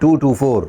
224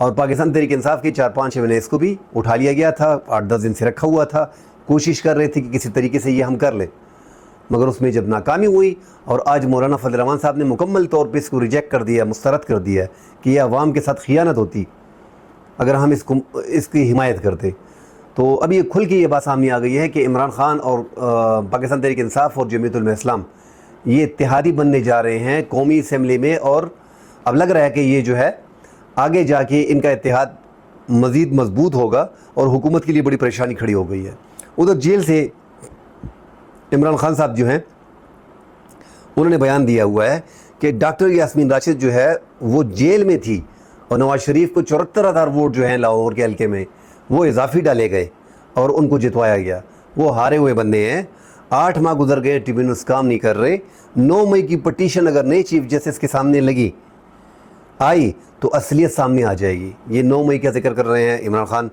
اور پاکستان تحریک انصاف کے 4-5 MNAs کو بھی اٹھا لیا گیا تھا, 8-10 دن سے رکھا ہوا تھا. کوشش کر رہے تھے کہ کسی طریقے سے یہ ہم کر لیں, مگر اس میں جب ناکامی ہوئی اور آج مولانا فضل الرحمان صاحب نے مکمل طور پہ اس کو ریجیکٹ کر دیا, مسترد کر دیا کہ یہ عوام کے ساتھ خیانت ہوتی اگر ہم اس کی حمایت کرتے. تو اب یہ کھل کے یہ بات سامنے آ گئی ہے کہ عمران خان اور پاکستان تحریک انصاف اور جمعیت علماء اسلام یہ اتحادی بننے جا رہے ہیں قومی اسمبلی میں, اور اب لگ رہا ہے کہ یہ جو ہے آگے جا کے ان کا اتحاد مزید مضبوط ہوگا اور حکومت کے لیے بڑی پریشانی کھڑی ہو گئی ہے. ادھر جیل سے عمران خان صاحب جو ہیں انہوں نے بیان دیا ہوا ہے کہ ڈاکٹر یاسمین راشد جو ہے وہ جیل میں تھی اور نواز شریف کو 74,000 ووٹ جو ہیں لاہور کے حلقے میں وہ اضافی ڈالے گئے اور ان کو جتوایا گیا. وہ ہارے ہوئے بندے ہیں. 8 ماہ گزر گئے, ٹریبیونلز کام نہیں کر رہے. 9 مئی کی پٹیشن اگر نئی چیف جسٹس کے سامنے آئی تو اصلیت سامنے آ جائے گی. یہ 9 مئی کا ذکر کر رہے ہیں عمران خان.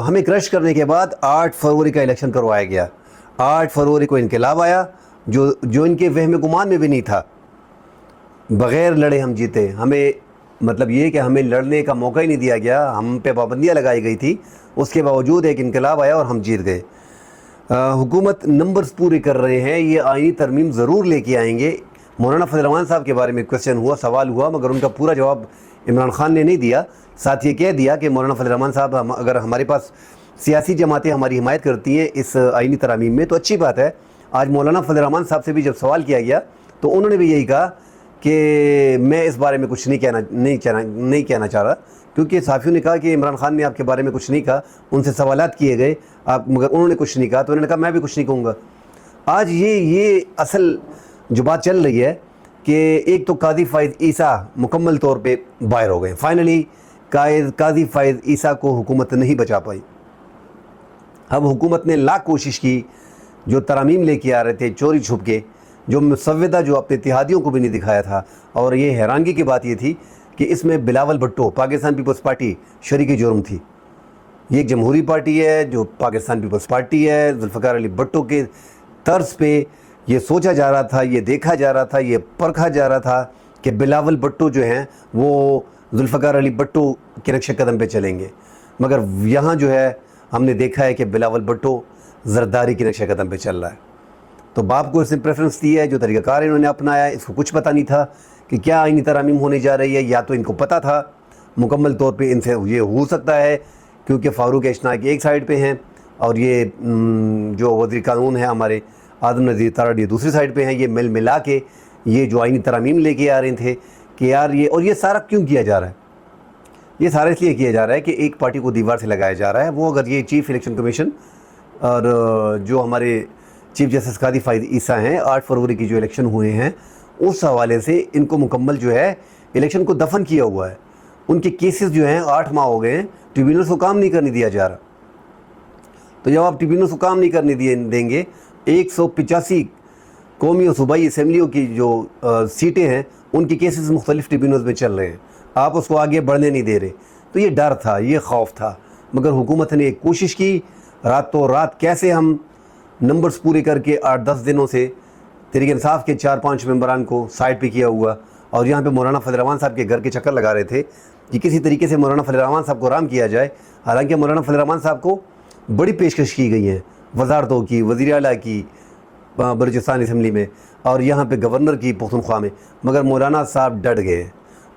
ہمیں کرش کرنے کے بعد 8 فروری کا الیکشن کروایا گیا. 8 فروری کو انقلاب آیا جو ان کے وہم گمان میں بھی نہیں تھا. بغیر لڑے ہم جیتے. ہمیں مطلب یہ کہ ہمیں لڑنے کا موقع ہی نہیں دیا گیا, ہم پہ پابندیاں لگائی گئی تھی. اس کے باوجود ایک انقلاب آیا اور ہم جیت گئے. حکومت نمبرز پورے کر رہے ہیں. یہ آئینی ترمیم ضرور لے کے آئیں گے. مولانا فضل الرحمان صاحب کے بارے میں کویسچن ہوا, سوال ہوا, مگر ان کا پورا جواب عمران خان نے نہیں دیا. ساتھ یہ کہہ دیا کہ مولانا فضل الرحمان صاحب اگر ہمارے پاس سیاسی جماعتیں ہماری حمایت کرتی ہیں اس آئینی ترامیم میں تو اچھی بات ہے. آج مولانا فضل الرحمان صاحب سے بھی جب سوال کیا گیا تو انہوں نے بھی یہی کہا کہ میں اس بارے میں کچھ نہیں کہنا چاہ رہا, کیونکہ صحافیوں نے کہا کہ عمران خان نے آپ کے بارے میں کچھ نہیں کہا. ان سے سوالات کیے گئے مگر انہوں نے کچھ نہیں کہا, تو انہوں نے کہا میں بھی کچھ نہیں کہوں گا. آج یہ اصل جو بات چل رہی ہے کہ ایک تو قاضی فائز عیسیٰ مکمل طور پہ باہر ہو گئے. فائنلی قاضی فائز عیسیٰ کو حکومت نہیں بچا پائی. اب حکومت نے لاکھ کوشش کی, جو ترامیم لے کے آ رہے تھے چوری چھپ کے, جو مسودہ جو اپنے اتحادیوں کو بھی نہیں دکھایا تھا. اور یہ حیرانگی کی بات یہ تھی کہ اس میں بلاول بھٹو پاکستان پیپلز پارٹی شریک جرم تھی. یہ ایک جمہوری پارٹی ہے جو پاکستان پیپلز پارٹی ہے. ذوالفقار علی بھٹو کے طرز پہ یہ سوچا جا رہا تھا, یہ دیکھا جا رہا تھا, یہ پرکھا جا رہا تھا کہ بلاول بھٹو جو ہیں وہ ذوالفقار علی بھٹو کے نقش قدم پہ چلیں گے. مگر یہاں جو ہے ہم نے دیکھا ہے کہ بلاول بھٹو زرداری کے نقش قدم پہ چل رہا ہے. تو باپ کو اس نے پریفرنس دی ہے, جو طریقہ کار انہوں نے اپنایا ہے. اس کو کچھ پتہ نہیں تھا کہ کیا آئینی ترامیم ہونے جا رہی ہے, یا تو ان کو پتہ تھا مکمل طور پہ ان سے یہ ہو سکتا ہے کیونکہ فاروق اشناقی ایک سائڈ پہ ہیں اور یہ جو وزیر قانون ہے ہمارے آدم نذیر تارڑ یہ دوسری سائڈ پہ ہیں. یہ ملا کے یہ جو آئینی ترامیم لے کے آ رہے تھے کہ یار یہ, اور یہ سارا کیوں کیا جا رہا ہے؟ یہ سارا اس لیے کیا جا رہا ہے کہ ایک پارٹی کو دیوار سے لگایا جا رہا ہے. وہ اگر یہ چیف الیکشن کمیشن اور جو ہمارے چیف جسٹس قاضی فائز عیسیٰ ہیں 8 فروری کی جو الیکشن ہوئے ہیں اس حوالے سے ان کو مکمل جو ہے الیکشن کو دفن کیا ہوا ہے. ان کے کیسز جو ہیں 8 ماہ ہو گئے ہیں, ٹریبیونلز کو کام نہیں کرنے دیا جا رہا. تو جب آپ ٹریبیونلز کو کام نہیں کرنے دیں گے, 185 قومی اور صوبائی اسمبلیوں کی جو سیٹیں ہیں ان کے کیسز مختلف ٹریبیونلز میں چل رہے ہیں, آپ اس کو آگے بڑھنے نہیں دے رہے. تو یہ ڈر تھا, یہ خوف تھا. مگر حکومت نے ایک کوشش کی راتوں رات کیسے ہم نمبرز پورے کر کے 8-10 دنوں سے تحریک انصاف کے 4-5 ممبران کو سائڈ پہ کیا ہوا, اور یہاں پہ مولانا فضل الرحمان صاحب کے گھر کے چکر لگا رہے تھے کہ کسی طریقے سے مولانا فضل الرحمان صاحب کو رام کیا جائے. حالانکہ مولانا فضل الرحمان صاحب کو بڑی پیشکش کی گئی ہیں وزارتوں کی, وزیر اعلیٰ کی بلوچستان اسمبلی میں, اور یہاں پہ گورنر کی پختونخوا میں, مگر مولانا صاحب ڈٹ گئے.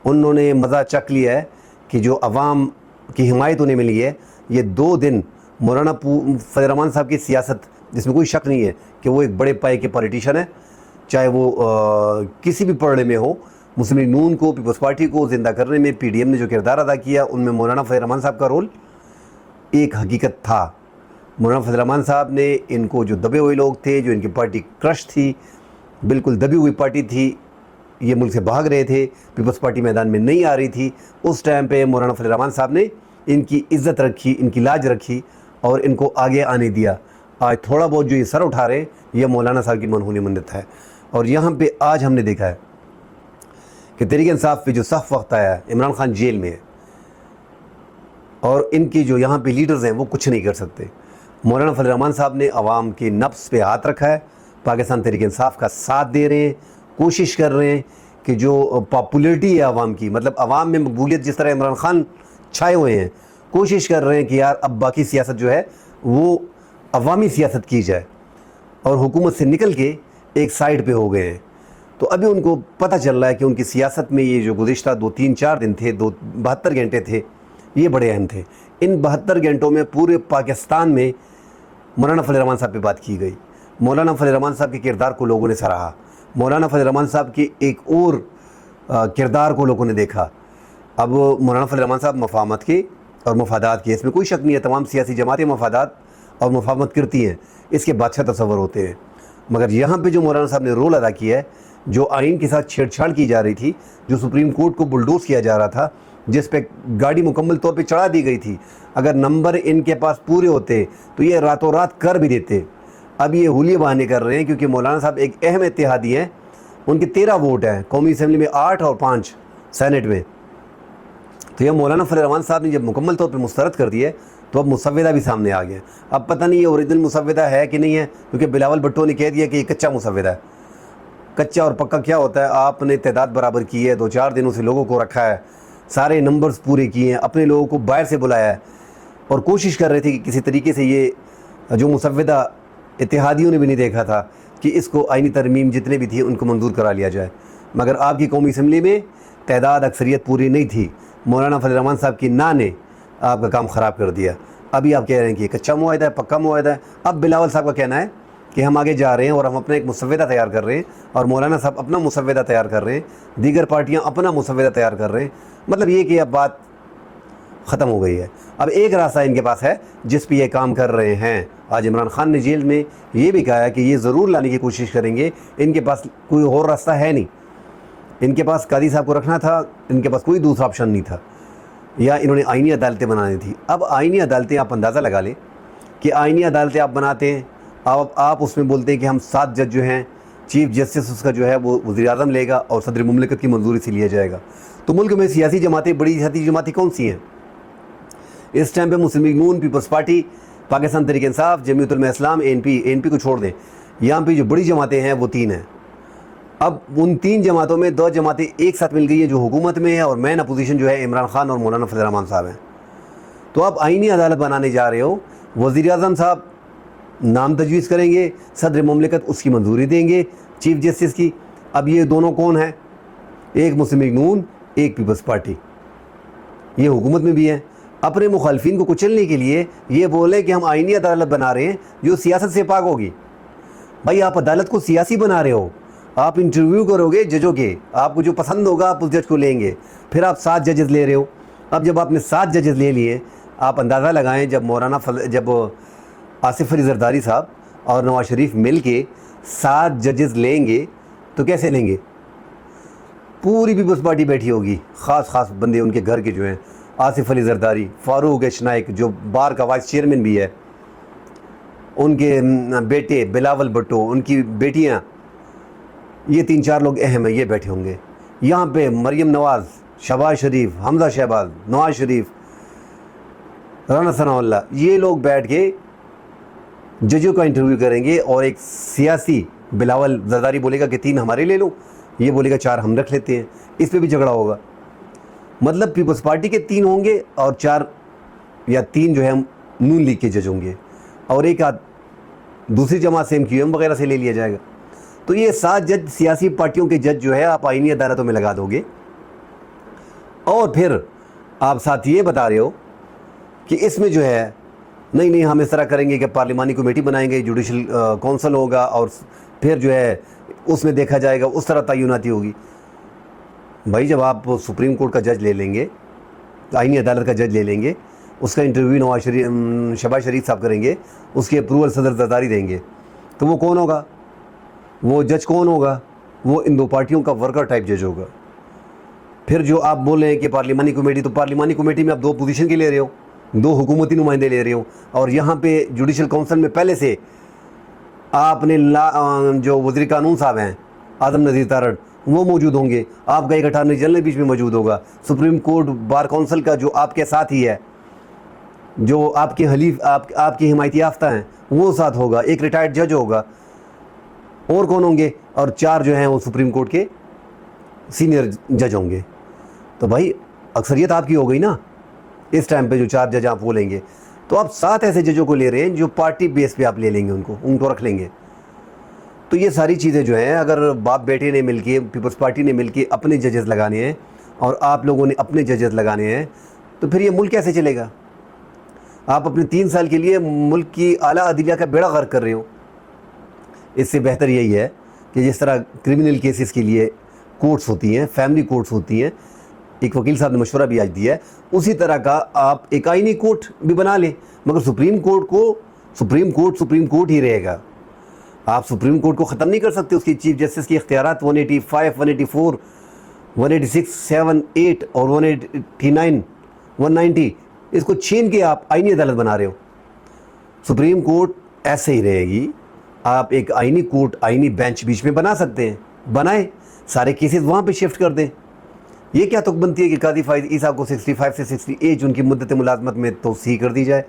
انہوں نے مزہ چک لیا ہے کہ جو عوام کی حمایت انہیں ملی ہے. یہ 2 دن مولانا فضل الرحمان صاحب کی سیاست, جس میں کوئی شک نہیں ہے کہ وہ ایک بڑے پائے کے پولیٹیشین ہیں, چاہے وہ کسی بھی پڑھنے میں ہو. مسلم لیگ نون کو, پیپلز پارٹی کو زندہ کرنے میں پی ڈی ایم نے جو کردار ادا کیا ان میں مولانا فضل الرحمان صاحب کا رول ایک حقیقت تھا. مولانا فضل الرحمان صاحب نے ان کو, جو دبے ہوئے لوگ تھے, جو ان کی پارٹی کرش تھی, بالکل دبی ہوئی پارٹی تھی, یہ ملک سے بھاگ رہے تھے, پیپلز پارٹی میدان میں نہیں آ رہی تھی, اس ٹائم پہ مولانا فضل الرحمان صاحب نے ان کی عزت رکھی, ان کی لاج رکھی اور ان کو آگے آنے دیا. آج تھوڑا بہت جو یہ سر اٹھا رہے ہیں یہ مولانا صاحب کی منحولی منت ہے. اور یہاں پہ آج ہم نے دیکھا ہے کہ تحریک انصاف پہ جو سخت وقت آیا ہے, عمران خان جیل میں ہے اور ان کی جو یہاں پہ لیڈرز ہیں وہ کچھ نہیں کر سکتے. مولانا فضل الرحمان صاحب نے عوام کے نفس پہ ہاتھ رکھا ہے, پاکستان تحریک انصاف کا ساتھ دے رہے ہیں, کوشش کر رہے ہیں کہ جو پاپولیٹی ہے عوام کی, مطلب عوام میں مقبولیت جس طرح عمران خان چھائے ہوئے ہیں, کوشش کر رہے ہیں کہ یار اب باقی سیاست جو ہے وہ عوامی سیاست کی جائے, اور حکومت سے نکل کے ایک سائڈ پہ ہو گئے ہیں. تو ابھی ان کو پتہ چل رہا ہے کہ ان کی سیاست میں یہ جو گزشتہ 2-3-4 دن تھے, 72 گھنٹے تھے, یہ بڑے اہم تھے. ان 72 گھنٹوں میں پورے پاکستان میں مولانا فضل الرحمان صاحب پہ بات کی گئی. مولانا فضل الرحمان صاحب کے کردار کو لوگوں نے سراہا. مولانا فضل الرحمان صاحب کے ایک اور کردار کو لوگوں نے دیکھا. اب مولانا فضل الرحمان صاحب مفاہمت کے اور مفادات کے, اس میں کوئی شک نہیں ہے, تمام سیاسی جماعتیں مفادات اور مفاہمت کرتی ہیں, اس کے بادشاہ تصور ہوتے ہیں. مگر یہاں پہ جو مولانا صاحب نے رول ادا کیا ہے, جو آئین کے ساتھ چھیڑ چھاڑ کی جا رہی تھی, جو سپریم کورٹ کو بلڈوز کیا جا رہا تھا, جس پہ گاڑی مکمل طور پہ چڑھا دی گئی تھی, اگر نمبر ان کے پاس پورے ہوتے تو یہ راتوں رات کر بھی دیتے. اب یہ حلیے بہانے کر رہے ہیں کیونکہ مولانا صاحب ایک اہم اتحادی ہیں. ان کے 13 ووٹ ہیں قومی اسمبلی میں, 8 اور 5 سینٹ میں. تو یہ مولانا فضل الرحمان صاحب نے جب مکمل طور پہ مسترد کر دیے تو اب مسودہ بھی سامنے آ گیا. اب پتہ نہیں یہ اوریجنل مسودہ ہے کہ نہیں ہے, کیونکہ بلاول بھٹو نے کہہ دیا کہ یہ کچا مسودہ ہے. کچا اور پکا کیا ہوتا ہے؟ آپ نے تعداد برابر کی ہے, 2-4 دنوں سے لوگوں کو رکھا ہے, سارے نمبرز پورے کیے ہیں, اپنے لوگوں کو باہر سے بلایا ہے, اور کوشش کر رہے تھے کہ کسی طریقے سے یہ جو مسودہ اتحادیوں نے بھی نہیں دیکھا تھا کہ اس کو آئینی ترمیم جتنے بھی تھی ان کو منظور کرا لیا جائے. مگر آپ کی قومی اسمبلی میں تعداد اکثریت پوری نہیں تھی. مولانا فضل الرحمان صاحب کی نا نے آپ کا کام خراب کر دیا. ابھی آپ کہہ رہے ہیں کہ یہ کچا معاہدہ ہے, پکا معاہدہ ہے. اب بلاول صاحب کا کہنا ہے کہ ہم آگے جا رہے ہیں اور ہم اپنا ایک مسودہ تیار کر رہے ہیں, اور مولانا صاحب اپنا مسودہ تیار کر رہے ہیں, دیگر پارٹیاں اپنا مسودہ تیار کر رہے ہیں. مطلب یہ کہ اب بات ختم ہو گئی ہے. اب ایک راستہ ان کے پاس ہے جس پہ یہ کام کر رہے ہیں. آج عمران خان نے جیل میں یہ بھی کہا ہے کہ یہ ضرور لانے کی کوشش کریں گے, ان کے پاس کوئی اور راستہ ہے نہیں. ان کے پاس قاضی صاحب کو رکھنا تھا, ان کے پاس کوئی دوسرا آپشن نہیں تھا, یا انہوں نے آئینی عدالتیں بنانی تھی. اب آئینی عدالتیں آپ اندازہ لگا لیں کہ آئینی عدالتیں آپ بناتے ہیں, آپ اس میں بولتے ہیں کہ ہم 7 جج جو ہیں, چیف جسٹس اس کا جو ہے وہ وزیر اعظم لے گا اور صدر مملکت کی منظوری سے لیا جائے گا. تو ملک میں سیاسی جماعتیں, بڑی سیاسی جماعتیں کون سی ہیں اس ٹائم پہ؟ مسلم لیگ نون, پیپلز پارٹی, پاکستان تحریک انصاف, جمعیت علماء اسلام, این پی کو چھوڑ دیں. یہاں پہ جو بڑی جماعتیں ہیں وہ 3 ہیں. اب ان 3 جماعتوں میں 2 جماعتیں ایک ساتھ مل گئی ہیں جو حکومت میں ہے, اور مین اپوزیشن جو ہے عمران خان اور مولانا فضل الرحمان صاحب ہیں. تو آپ آئینی عدالت بنانے جا رہے ہو, وزیر اعظم صاحب نام تجویز کریں گے, صدر مملکت اس کی منظوری دیں گے چیف جسٹس کی. اب یہ دونوں کون ہیں؟ ایک مسلم لیگ نون, ایک پیپلز پارٹی. یہ حکومت میں بھی ہیں. اپنے مخالفین کو کچلنے کے لیے یہ بولیں کہ ہم آئینی عدالت بنا رہے ہیں جو سیاست سے پاک ہوگی. بھائی آپ عدالت کو سیاسی بنا رہے ہو, آپ انٹرویو کرو گے ججوں کے, آپ کو جو پسند ہوگا آپ اس جج کو لیں گے, پھر آپ 7 ججز لے رہے ہو. اب جب آپ نے 7 ججز لے لیے, آپ اندازہ لگائیں جب آصف علی زرداری صاحب اور نواز شریف مل کے 7 ججز لیں گے تو کیسے لیں گے؟ پوری پیپلز پارٹی بیٹھی ہوگی, خاص بندے ان کے گھر کے جو ہیں, آصف علی زرداری, فاروق اشنائک جو بار کا وائس چیئرمین بھی ہے, ان کے بیٹے بلاول بھٹو, ان کی بیٹیاں, یہ 3-4 لوگ اہم ہیں, یہ بیٹھے ہوں گے. یہاں پہ مریم نواز, شہباز شریف, حمزہ شہباز, نواز شریف, رانا ثناء اللہ, یہ لوگ بیٹھ کے ججوں کا انٹرویو کریں گے. اور ایک سیاسی بلاول زرداری بولے گا کہ 3 ہمارے لے لو, یہ بولے گا 4 ہم رکھ لیتے ہیں. اس پہ بھی جھگڑا ہوگا. مطلب پیپلز پارٹی کے 3 ہوں گے اور 4 یا 3 جو ہے نون لیگ کے جج ہوں گے, اور ایک دوسری جماعت سے MQM وغیرہ سے لے لیا جائے گا. تو یہ 7 جج سیاسی پارٹیوں کے جج جو ہے آپ آئینی عدالتوں میں لگا دو گے. اور پھر آپ ساتھ یہ بتا رہے ہو کہ اس میں جو ہے نہیں ہم اس طرح کریں گے کہ پارلیمانی کمیٹی بنائیں گے, جوڈیشل کونسل ہوگا, اور پھر جو ہے اس میں دیکھا جائے گا, اس طرح تعیناتی ہوگی. بھائی جب آپ سپریم کورٹ کا جج لے لیں گے, آئینی عدالت کا جج لے لیں گے, اس کا انٹرویو شہباز شریف صاحب کریں گے, اس کی اپروول صدر زرداری دیں گے, تو وہ کون ہوگا؟ وہ جج کون ہوگا؟ وہ ان 2 پارٹیوں کا ورکر ٹائپ جج ہوگا. پھر جو آپ بول رہے ہیں کہ پارلیمانی کمیٹی, تو پارلیمانی کمیٹی میں آپ 2 پوزیشن کے لے رہے ہو, 2 حکومتی نمائندے لے رہے ہو, اور یہاں پہ جوڈیشل کونسل میں پہلے سے آپ نے جو وزیر قانون صاحب ہیں اعظم نذیر تارڑ, وہ موجود ہوں گے. آپ کا ایک اٹارنی جنرل بیچ میں موجود ہوگا. سپریم کورٹ بار کونسل کا جو آپ کے ساتھ ہی ہے, جو آپ کے حلیف, آپ کی حمایتی یافتہ ہیں, وہ ساتھ ہوگا. ایک ریٹائرڈ جج ہوگا. اور کون ہوں گے؟ اور 4 جو ہیں وہ سپریم کورٹ کے سینئر جج ہوں گے. تو بھائی اکثریت آپ کی ہو گئی نا. اس ٹائم پہ جو 4 جج آپ وہ لیں گے تو آپ 7 ایسے ججوں کو لے رہے ہیں جو پارٹی بیس پہ آپ لے لیں گے، ان کو رکھ لیں گے. تو یہ ساری چیزیں جو ہیں اگر باپ بیٹے نے مل کے، پیپلز پارٹی نے مل کے اپنے ججز لگانے ہیں اور آپ لوگوں نے اپنے ججز لگانے ہیں تو پھر یہ ملک کیسے چلے گا؟ آپ اپنے 3 سال کے لیے ملک کی اعلیٰ عدلیہ کا بیڑا غرق کر رہے ہو. اس سے بہتر یہی ہے کہ جس طرح کرمنل کیسز کے لیے کورٹس ہوتی ہیں، فیملی کورٹس ہوتی ہیں، ایک وکیل صاحب نے مشورہ بھی آج دیا ہے، اسی طرح کا آپ ایک آئینی کورٹ بھی بنا لیں. مگر سپریم کورٹ ہی رہے گا. آپ سپریم کورٹ کو ختم نہیں کر سکتے. اس کی چیف جسٹس کی اختیارات 185، 184، 186، 7، 8 اور 189، 190 اس کو چھین کے آپ آئینی عدالت بنا رہے ہو. سپریم کورٹ ایسے ہی رہے گی. آپ ایک آئینی کورٹ، آئینی بینچ بیچ میں بنا سکتے ہیں، بنائیں، سارے کیسز وہاں پہ شفٹ کر دیں. یہ کیا تک بنتی ہے کہ قاضی فائز عیسیٰ کو 65 سے 68 ان کی مدت ملازمت میں توسیع کر دی جائے،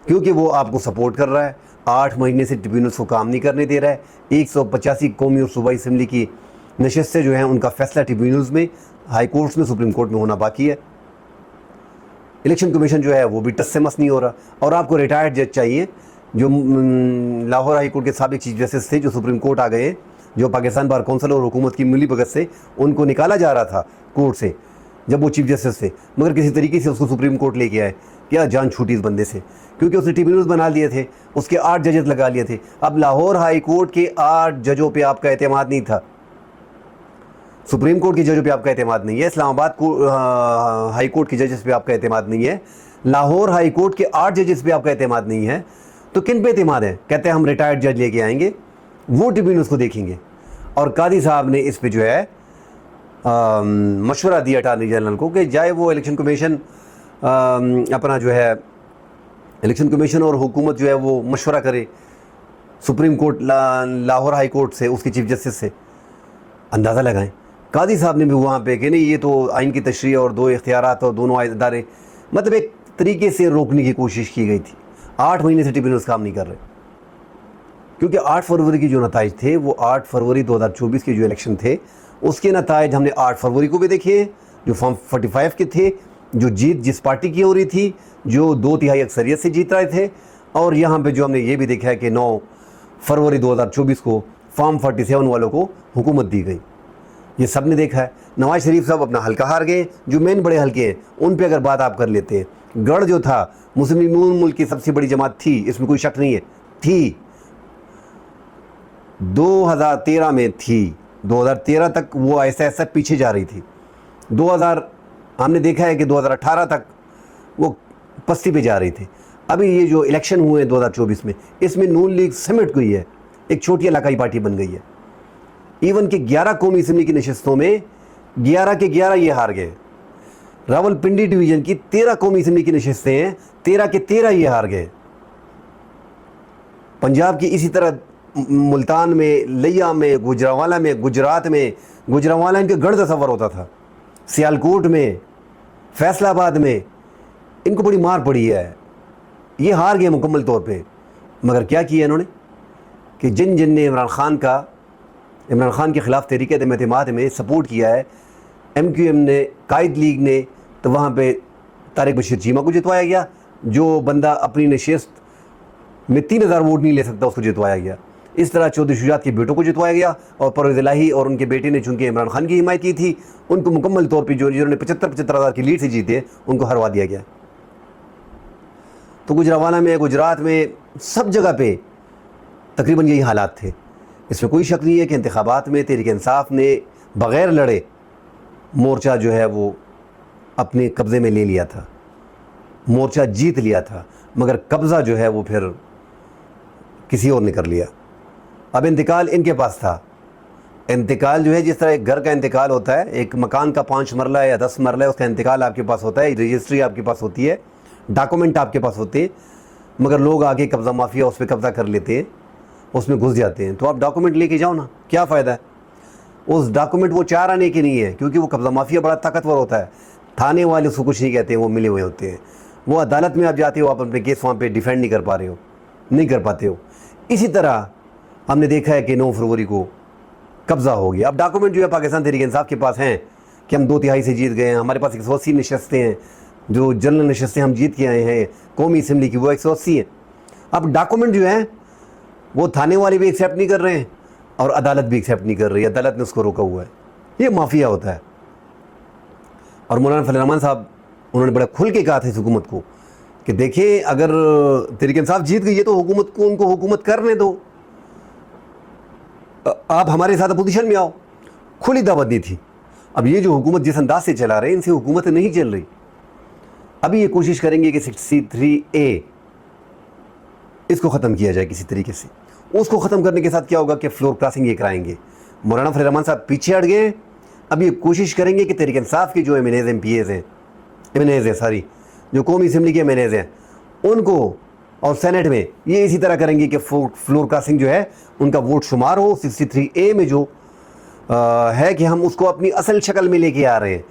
کیونکہ وہ آپ کو سپورٹ کر رہا ہے. 8 مہینے سے ٹریبیونلز کو کام نہیں کرنے دے رہا ہے. 185 قومی اور صوبائی اسمبلی کی نشستیں جو ہیں ان کا فیصلہ ٹریبیونلز میں، ہائی کورٹس میں، سپریم کورٹ میں ہونا باقی ہے. الیکشن کمیشن جو ہے وہ بھی ٹس سے مس نہیں ہو رہا. اور آپ کو ریٹائرڈ جج چاہیے جو لاہور ہائی کورٹ کے سابق چیف جسٹس تھے، جو سپریم کورٹ آ گئے ہیں، جو پاکستان بار کونسل اور حکومت کی ملی بھگت سے ان کو نکالا جا رہا تھا کورٹ سے جب وہ چیف جسٹس تھے، مگر کسی طریقے سے اس کو سپریم کورٹ لے کے آئے. کیا جان چھوٹی اس بندے سے، کیونکہ اس نے ٹریبیونلز بنا لیے تھے، اس کے 8 ججز لگا لیے تھے. اب لاہور ہائی کورٹ کے 8 ججوں پہ آپ کا اعتماد نہیں تھا، سپریم کورٹ کے ججوں پہ آپ کا اعتماد نہیں ہے، اسلام آباد ہائی کورٹ کے ججز پہ آپ کا اعتماد نہیں ہے، لاہور ہائی کورٹ کے 8 ججز پہ آپ کا اعتماد نہیں ہے. تو کن پہ اعتماد ہے؟ کہتے ہیں ہم ریٹائرڈ جج لے کے آئیں گے، وہ ٹریبیونلز کو دیکھیں گے. اور قاضی صاحب نے اس پہ جو ہے مشورہ دیا اٹارنی جنرل کو کہ جائے وہ الیکشن کمیشن اپنا جو ہے الیکشن کمیشن اور حکومت جو ہے وہ مشورہ کرے supreme court Lahore high court سے، اس کے چیف جسٹس سے. اندازہ لگائیں. قاضی صاحب نے بھی وہاں پہ کہ نہیں یہ تو آئین کی تشریح اور 2 اختیارات اور دونوں ادارے، مطلب ایک طریقے سے روکنے کی کوشش کی گئی تھی. 8 مہینے سے ٹریبیونلز کام نہیں کر رہے، کیونکہ 8 فروری کی جو نتائج تھے وہ 8 فروری 2024 کے جو الیکشن تھے اس کے نتائج ہم نے 8 فروری کو بھی دیکھے ہیں، جو فارم 45 کے تھے، جو جیت جس پارٹی کی ہو رہی تھی، جو 2/3 اکثریت سے جیت رہے تھے. اور یہاں پہ جو ہم نے یہ بھی دیکھا ہے کہ 9 فروری 2024 کو فارم 47 والوں کو حکومت دی گئی. یہ سب نے دیکھا ہے. نواز شریف صاحب اپنا حلقہ ہار گئے، جو مین بڑے حلقے ہیں ان پہ اگر بات آپ کر لیتے ہیں. گڑھ جو تھا مسلم لیگ نون ملک کی سب سے بڑی جماعت تھی، اس میں کوئی شک نہیں ہے، تھی 2013 میں تھی، 2013 تک وہ ایسا ایسا پیچھے جا رہی تھی. 2000 ہم نے دیکھا ہے کہ 2018 تک وہ پستی پہ جا رہی تھی. ابھی یہ جو الیکشن ہوئے ہیں 2024 میں، اس میں نون لیگ سمٹ گئی ہے، ایک چھوٹی علاقائی پارٹی بن گئی ہے. ایون کہ 11 قومی اسمبلی کی نشستوں میں 11 کے 11 یہ ہار گئے. راول پنڈی ڈویژن کی 13 قومی اسمبلی کی نشستیں ہیں، 13 کے 13 یہ ہار گئے. پنجاب کی اسی طرح ملتان میں، لیا میں، گجرانوالہ میں، گجرات میں، گجرانوالہ ان کے گڑھ تصور ہوتا تھا، سیالکوٹ میں، فیصل آباد میں ان کو بڑی مار پڑی ہے. یہ ہار گئے مکمل طور پہ. مگر کیا کیا انہوں نے کہ جن نے عمران خان کے خلاف تحریک عدم اعتماد میں سپورٹ کیا ہے، ایم کیو ایم نے، قائد لیگ نے، تو وہاں پہ طارق بشیر چیمہ کو جتوایا گیا. جو بندہ اپنی نشست میں 3000 ووٹ نہیں لے سکتا اس کو جتوایا گیا. اس طرح چودھری شجاعت کے بیٹوں کو جتوایا گیا. اور پرویز الہی اور ان کے بیٹے نے چونکہ عمران خان کی حمایت کی تھی، ان کو مکمل طور پہ جنہوں نے 75 ہزار کی لیڈ سے جیتے ان کو ہروا دیا گیا. تو گجرانوالہ میں، گجرات میں، سب جگہ پہ تقریباً یہی حالات تھے. اس میں کوئی شک نہیں ہے کہ انتخابات میں تحریک انصاف نے بغیر لڑے مورچہ جو ہے وہ اپنے قبضے میں لے لیا تھا، مورچہ جیت لیا تھا، مگر قبضہ جو ہے وہ پھر کسی اور نے کر لیا. اب انتقال ان کے پاس تھا. انتقال جو ہے جس طرح ایک گھر کا انتقال ہوتا ہے، ایک مکان کا 5 مرلہ یا 10 مرلہ ہے، اس کا انتقال آپ کے پاس ہوتا ہے، رجسٹری آپ کے پاس ہوتی ہے، ڈاکومنٹ آپ کے پاس ہوتے ہیں، مگر لوگ آگے قبضہ مافیا اس پہ قبضہ کر لیتے ہیں، اس میں گھس جاتے ہیں. تو آپ ڈاکومنٹ لے کے جاؤ نا، کیا فائدہ ہے؟ اس ڈاکومنٹ وہ 4 آنے کے نہیں ہے، کیونکہ وہ قبضہ مافیا بڑا طاقتور ہوتا ہے. تھانے والے اس کو کچھ نہیں کہتے ہیں، وہ ملے ہوئے ہوتے ہیں. وہ عدالت میں آپ جاتے ہو، آپ اپنے کیس وہاں پہ ڈیفینڈ نہیں کر پاتے ہو. اسی طرح ہم نے دیکھا ہے کہ 9 فروری کو قبضہ ہو گیا. اب ڈاکومنٹ جو ہے پاکستان تحریک انصاف کے پاس ہیں کہ ہم 2/3 سے جیت گئے ہیں، ہمارے پاس 180 نشستیں ہیں، جو جنرل نشستیں ہم جیت کے آئے ہیں قومی اسمبلی کی وہ 180 ہیں. اب ڈاکومنٹ جو ہیں وہ تھانے والے بھی ایکسیپٹ نہیں کر رہے ہیں اور عدالت بھی ایکسیپٹ نہیں کر رہی ہے. عدالت نے اس کو روکا ہوا ہے. یہ مافیا ہوتا ہے. اور مولانا فضل الرحمان صاحب انہوں نے بڑا کھل کے کہا تھا اس حکومت کو کہ دیکھیں اگر تحریک انصاف جیت گئی ہے تو حکومت کو ان کو حکومت کرنے دو, آپ ہمارے ساتھ اپوزیشن میں آؤ. کھلی دعوت دی تھی. اب یہ جو حکومت جس انداز سے چلا رہے ہیں ان سے حکومت نہیں چل رہی. ابھی یہ کوشش کریں گے کہ 63A اس کو ختم کیا جائے کسی طریقے سے. اس کو ختم کرنے کے ساتھ کیا ہوگا کہ فلور کراسنگ یہ کرائیں گے. مولانا فضل الرحمان صاحب پیچھے ہٹ گئے. اب یہ کوشش کریں گے کہ تحریک انصاف کے جو ایم این ایز ہیں جو قومی اسمبلی کے ایم این ایز ہیں ان کو اور سینٹ میں یہ اسی طرح کریں گے کہ فلور کراسنگ جو ہے ان کا ووٹ شمار ہو. 63A میں جو ہے کہ ہم اس کو اپنی اصل شکل میں لے کے آ رہے ہیں.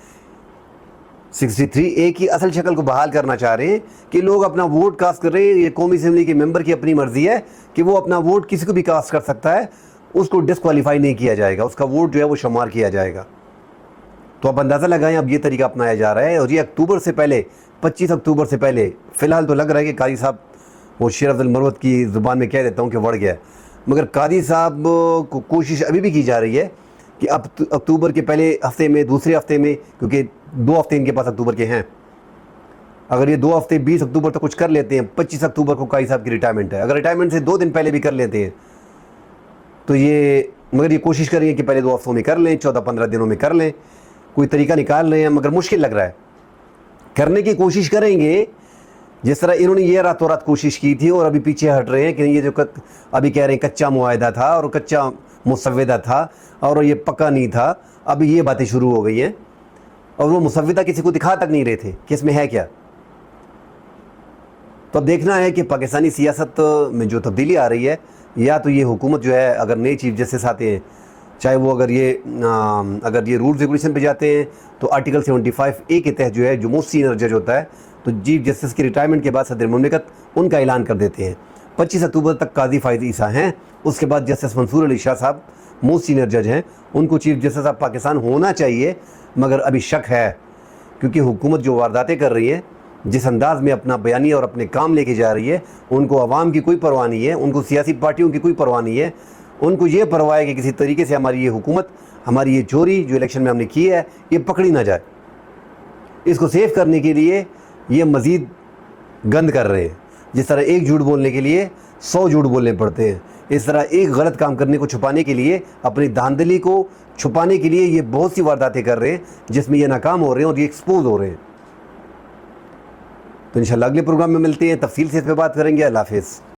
63A کی اصل شکل کو بحال کرنا چاہ رہے ہیں کہ لوگ اپنا ووٹ کاسٹ کر رہے ہیں. یہ قومی اسمبلی کے ممبر کی اپنی مرضی ہے کہ وہ اپنا ووٹ کسی کو بھی کاسٹ کر سکتا ہے, اس کو ڈسکوالیفائی نہیں کیا جائے گا, اس کا ووٹ جو ہے وہ شمار کیا جائے گا. تو آپ اندازہ لگائیں اب یہ طریقہ اپنایا جا رہا ہے. اور یہ اکتوبر سے پہلے 25 اکتوبر سے پہلے فی الحال تو لگ رہا ہے کہ قاضی صاحب, وہ شیر افضل مروت کی زبان میں کہہ دیتا ہوں کہ بڑھ گیا ہے, مگر قاضی صاحب کو کوشش ابھی بھی کی جا رہی ہے کہ اب اکتوبر کے پہلے ہفتے میں, دوسرے ہفتے میں, کیونکہ 2 ہفتے ان کے پاس اکتوبر کے ہیں, اگر یہ 2 ہفتے 20 اکتوبر تک کچھ کر لیتے ہیں, 25 اکتوبر کو قاضی صاحب کی ریٹائرمنٹ ہے, اگر ریٹائرمنٹ سے 2 دن پہلے بھی کر لیتے ہیں تو مگر یہ کوشش کریں گے کہ پہلے 2 ہفتوں میں کر لیں, 14-15 دنوں میں کر لیں. کوئی طریقہ نکال رہے ہیں مگر مشکل لگ رہا ہے. کرنے کی کوشش کریں گے جس طرح انہوں نے یہ راتوں رات کوشش کی تھی اور ابھی پیچھے ہٹ رہے ہیں کہ یہ جو ابھی کہہ رہے ہیں کچا معاہدہ تھا اور کچا مسودہ تھا اور یہ پکا نہیں تھا. ابھی یہ باتیں شروع ہو گئی ہیں اور وہ مسودہ کسی کو دکھا تک نہیں رہے تھے کہ اس میں ہے کیا. تو اب دیکھنا ہے کہ پاکستانی سیاست میں جو تبدیلی آ رہی ہے, یا تو یہ حکومت جو ہے اگر نئے چیف جسٹس آتے ہیں, چاہے وہ اگر یہ رولز ریگولیشن پہ جاتے ہیں تو آرٹیکل 75A کے تحت جو ہے جو موسٹ سینئر جج ہوتا ہے تو چیف جسٹس کی ریٹائرمنٹ کے بعد صدر مملکت ان کا اعلان کر دیتے ہیں. 25 اکتوبر تک قاضی فائز عیسیٰ ہیں, اس کے بعد جسٹس منصور علی شاہ صاحب موسٹ سینئر جج ہیں, ان کو چیف جسٹس آف پاکستان ہونا چاہیے. مگر ابھی شک ہے کیونکہ حکومت جو وارداتیں کر رہی ہے, جس انداز میں اپنا بیانیہ اور اپنے کام لے کے جا رہی ہے, ان کو عوام کی کوئی پرواہ نہیں ہے, ان کو سیاسی پارٹیوں کی کوئی پرواہ نہیں ہے. ان کو یہ پرواہ ہے کہ کسی طریقے سے ہماری یہ حکومت, ہماری یہ چوری جو الیکشن میں ہم نے کی ہے یہ پکڑی نہ جائے. اس کو سیف کرنے کے لیے یہ مزید گند کر رہے ہیں. جس طرح ایک جھوٹ بولنے کے لیے 100 جھوٹ بولنے پڑتے ہیں, اس طرح ایک غلط کام کرنے کو چھپانے کے لیے, اپنی دھاندلی کو چھپانے کے لیے یہ بہت سی وارداتیں کر رہے ہیں جس میں یہ ناکام ہو رہے ہیں اور یہ ایکسپوز ہو رہے ہیں. تو انشاءاللہ اگلے پروگرام میں ملتے ہیں, تفصیل سے اس پہ بات کریں گے. اللہ حافظ.